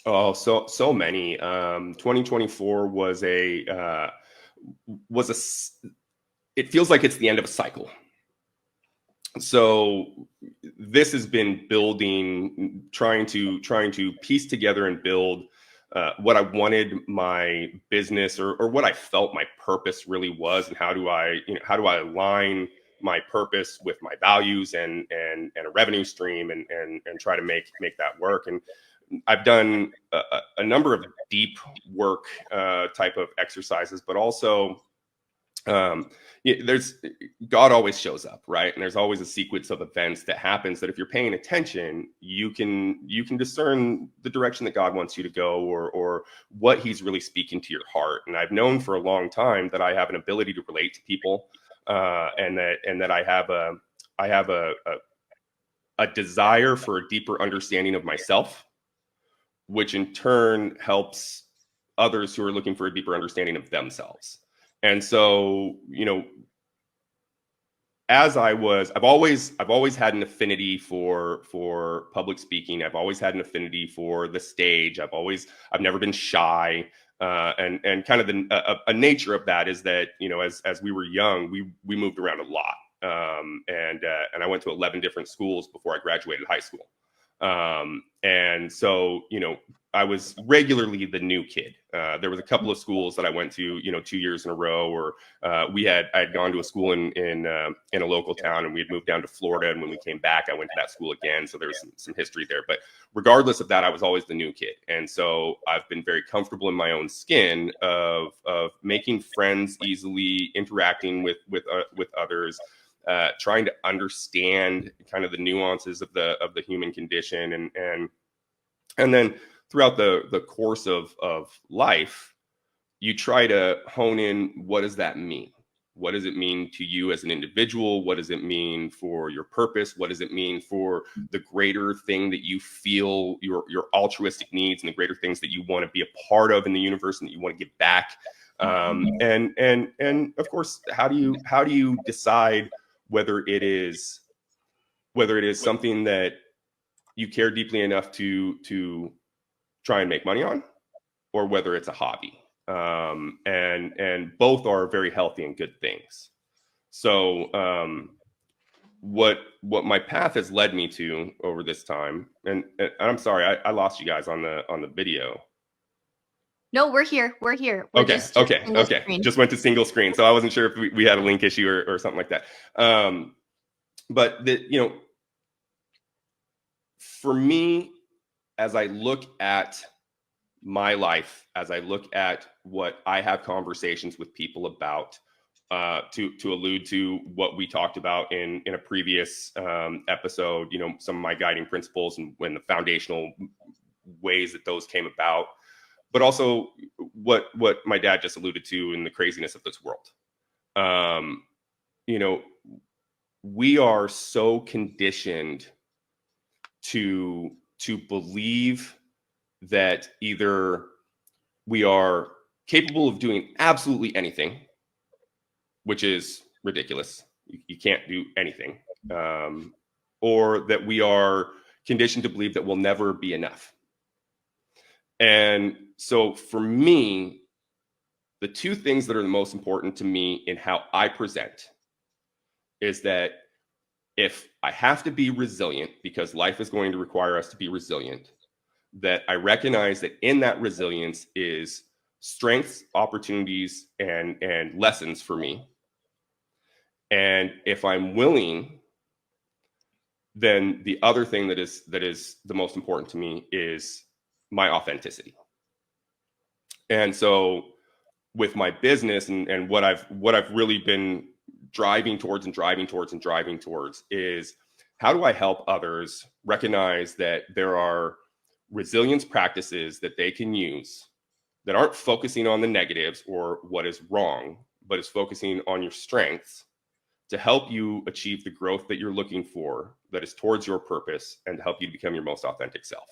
Oh, so many. 2024 was it feels like it's the end of a cycle. So this has been building, trying to piece together and build what I wanted my business, or what I felt my purpose really was, and how do I align my purpose with my values and a revenue stream, and try to make that work. And I've done a number of deep work type of exercises, but also um there's God always shows up, right? And there's always a sequence of events that happens that if you're paying attention, you can discern the direction that God wants you to go, or what he's really speaking to your heart. And I've known for a long time that I have an ability to relate to people, and that I have a desire for a deeper understanding of myself, which in turn helps others who are looking for a deeper understanding of themselves. And so, I've always had an affinity for public speaking. I've always had an affinity for the stage. I've never been shy. And kind of a nature of that is that, as we were young, we moved around a lot. And I went to 11 different schools before I graduated high school. And so, I was regularly the new kid. There was a couple of schools that I went to, 2 years in a row, or I had gone to a school in a local town, and we had moved down to Florida. And when we came back, I went to that school again. So there was some history there. But regardless of that, I was always the new kid. And so I've been very comfortable in my own skin of making friends easily, interacting with others, trying to understand kind of the nuances of the human condition, and then throughout the course of life, you try to hone in, what does that mean? What does it mean to you as an individual? What does it mean for your purpose? What does it mean for the greater thing that you feel, your altruistic needs, and the greater things that you want to be a part of in the universe and that you want to give back? And of course, how do you decide whether it is something that you care deeply enough to try and make money on, or whether it's a hobby? And both are very healthy and good things. So what my path has led me to over this time, and I'm sorry, I lost you guys on the video. No, we're here. We're here. We're Okay. Just went to single screen, so I wasn't sure if we had a link issue or something like that. But for me, as I look at my life, as I look at what I have conversations with people about, to allude to what we talked about in a previous episode, some of my guiding principles and when the foundational ways that those came about, but also what my dad just alluded to in the craziness of this world. We are so conditioned to believe that either we are capable of doing absolutely anything, which is ridiculous. You can't do anything. Or that we are conditioned to believe that we'll never be enough. And so for me, the two things that are the most important to me in how I present is that if I have to be resilient, because life is going to require us to be resilient, that I recognize that in that resilience is strengths, opportunities, and lessons for me. And if I'm willing, then the other thing that is the most important to me is my authenticity. And so with my business and what I've really been driving towards is, how do I help others recognize that there are resilience practices that they can use that aren't focusing on the negatives or what is wrong, but is focusing on your strengths to help you achieve the growth that you're looking for, that is towards your purpose, and to help you become your most authentic self.